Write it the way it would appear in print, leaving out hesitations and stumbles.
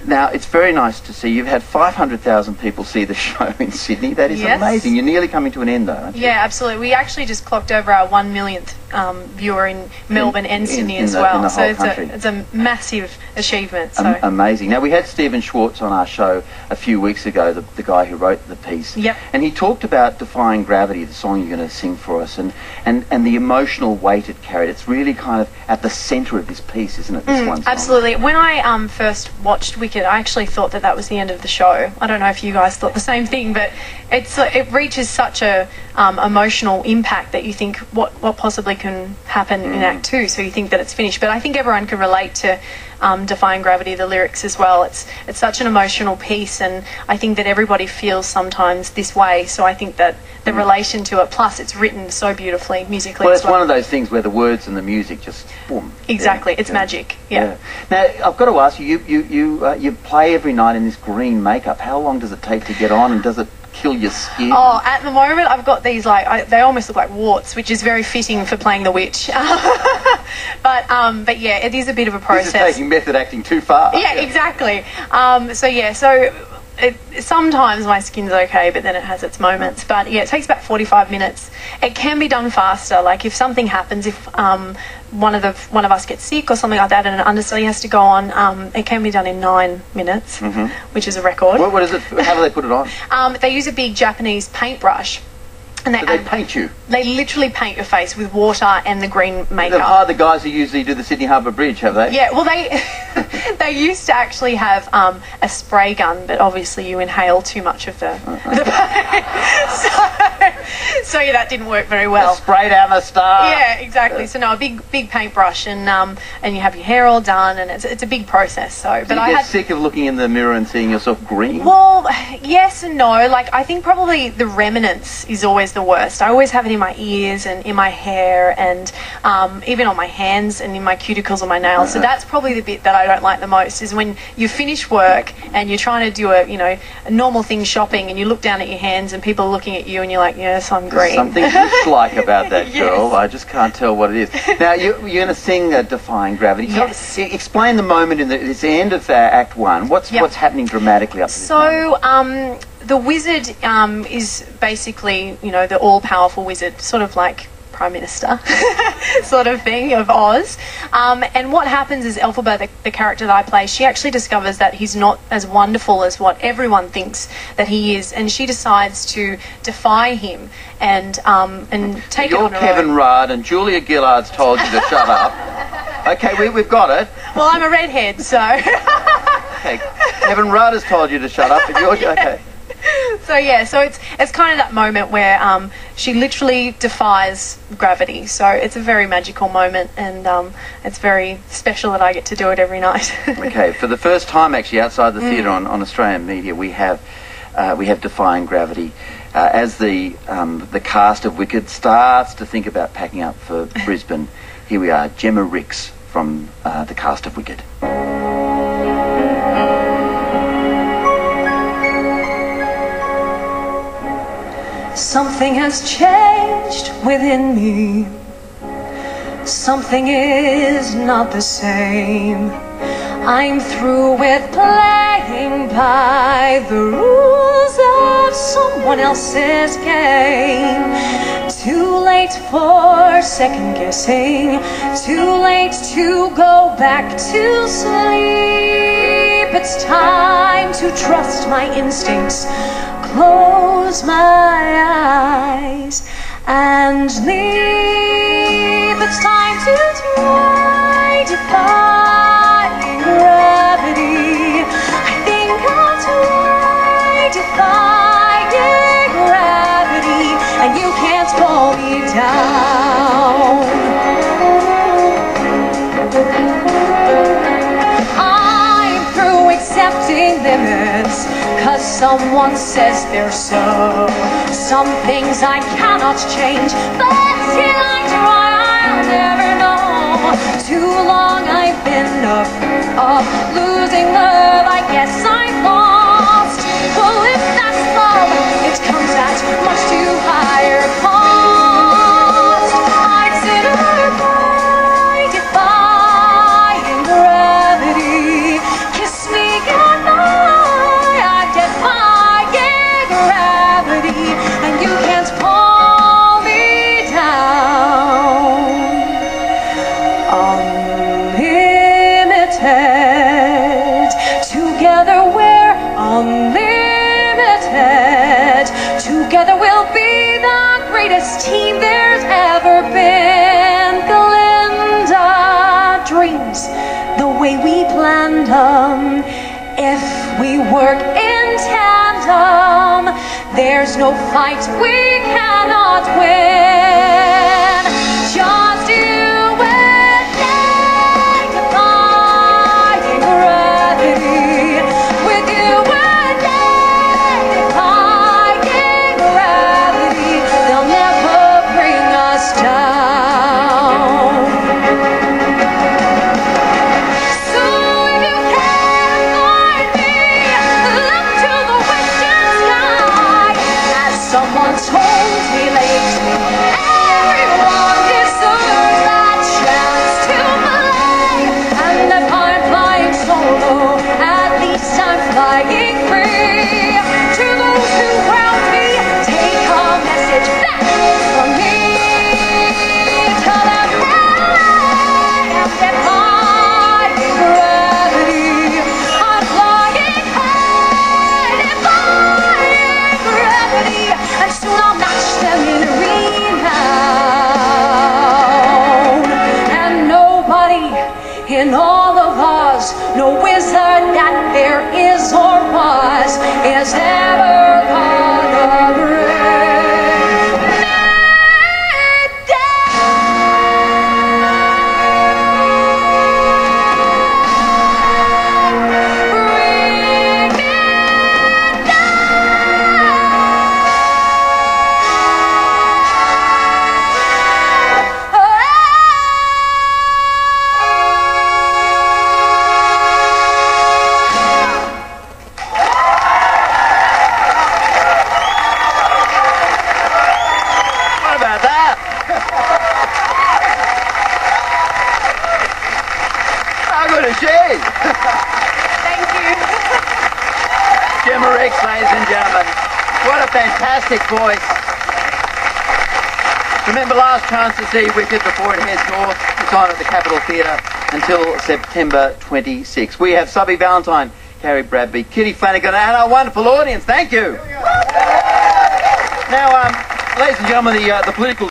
Now, it's very nice to see. You've had 500,000 people see the show in Sydney. That is amazing. You're nearly coming to an end, though, aren't you? Yeah, absolutely. We actually just clocked over our 1 millionth viewer in Melbourne and Sydney as well. In the whole country. It's a massive achievement. So. Amazing. Now, we had Stephen Schwartz on our show a few weeks ago, the guy who wrote the piece. Yep. And he talked about Defying Gravity, the song you're going to sing for us, and the emotional weight it carried. It's really kind of at the centre of this piece, isn't it, this one song? Absolutely. When I first watched Wicked, I actually thought that was the end of the show. I don't know if you guys thought the same thing, but it reaches such a emotional impact that you think, what possibly can happen in Act 2? So you think that it's finished. But I think everyone can relate to Defying Gravity, the lyrics as well. It's such an emotional piece, and I think that everybody feels sometimes this way. So I think that the relation to it, plus it's written so beautifully musically. Well, it's one of those things where the words and the music just boom. Exactly, it's magic. Yeah. Now I've got to ask you, you play every night in this green makeup. How long does it take to get on, and does it kill your skin? Oh, at the moment I've got these they almost look like warts, which is very fitting for playing the witch. But yeah, it is a bit of a process. This is taking method acting too far. Yeah, exactly. Sometimes my skin's okay, but then it has its moments. But yeah, it takes about 45 minutes. It can be done faster. Like if something happens, if one of us gets sick or something like that, and an understudy has to go on, it can be done in 9 minutes, which is a record. What is it? How do they put it on? They use a big Japanese paintbrush. And they paint you? They literally paint your face with water and the green makeup. They've hired the guys who usually do the Sydney Harbour Bridge, have they? Yeah, well, they used to actually have a spray gun, but obviously you inhale too much of the paint. So yeah, that didn't work very well. Spray down the star. Yeah, exactly. So no, a big paintbrush, and you have your hair all done, and it's a big process. So, but I get sick of looking in the mirror and seeing yourself green? Well, yes and no. Like I think probably the remnants is always the worst. I always have it in my ears and in my hair, and even on my hands and in my cuticles on my nails. So that's probably the bit that I don't like the most, is when you finish work and you're trying to do a normal thing, shopping, and you look down at your hands and people are looking at you and you're like, yes, I'm green. There's something witch-like about that girl. Yes. I just can't tell what it is. Now you're going to sing Defying Gravity. Yes. Explain the moment it's the end of Act 1. What's happening dramatically up to this moment? The wizard is basically, the all-powerful wizard, sort of like Prime Minister sort of thing of Oz. And what happens is Elphaba, the character that I play, she actually discovers that he's not as wonderful as what everyone thinks that he is, and she decides to defy him and take it on her own. You're Kevin Rudd, and Julia Gillard's told you to shut up. Okay, we've got it. Well, I'm a redhead, so... Okay, Kevin Rudd has told you to shut up, and you're... Okay. So yeah, so it's kind of that moment where she literally defies gravity. So it's a very magical moment, and it's very special that I get to do it every night. Okay, for the first time actually outside the theatre on Australian media, we have Defying Gravity. As the cast of Wicked starts to think about packing up for Brisbane, here we are, Jemma Rix from the cast of Wicked. Something has changed within me. Something is not the same. I'm through with playing by the rules of someone else's game. Too late for second guessing. Too late to go back to sleep. It's time to trust my instincts. Close my eyes and leave. It's time to try defying gravity. I think I'll try defying gravity, and you can't pull me down. I'm through accepting limits, 'cause someone says they're so. Some things I cannot change, but till I try, I'll never know. Too long I've been afraid of losing love. I guess I'm lost. Well, if that's love, it comes at much too higher cost. I'd sit by defying gravity. Kiss me goodbye. unlimited. Together we'll be the greatest team there's ever been. Glinda dreams the way we planned them. If we work in tandem, there's no fight we cannot win. Just you and I, defying gravity. With you and I, defying gravity. They'll never bring us down. So if you can't find me, look to the western sky. As someone told me lately, everyone deserves that chance to play. And if I'm flying solo, at least I'm flying free. To those who ground me, take a message back from me. Tell them I am defying gravity. I'm flying high, defying gravity. And soon I'll match them in renown. And nobody in all of us, no wizard that there is or was, is ever gonna bring me down. Bring me What about that? How good is she? Thank you. Jemma Rix, ladies and gentlemen. What a fantastic voice. Remember, last chance to see Wicked before it heads north. It's on at the Capitol Theatre until September 26. We have Subby Valentine, Carrie Bradby, Kitty Flanagan, and our wonderful audience. Thank you. Now, ladies and gentlemen, the political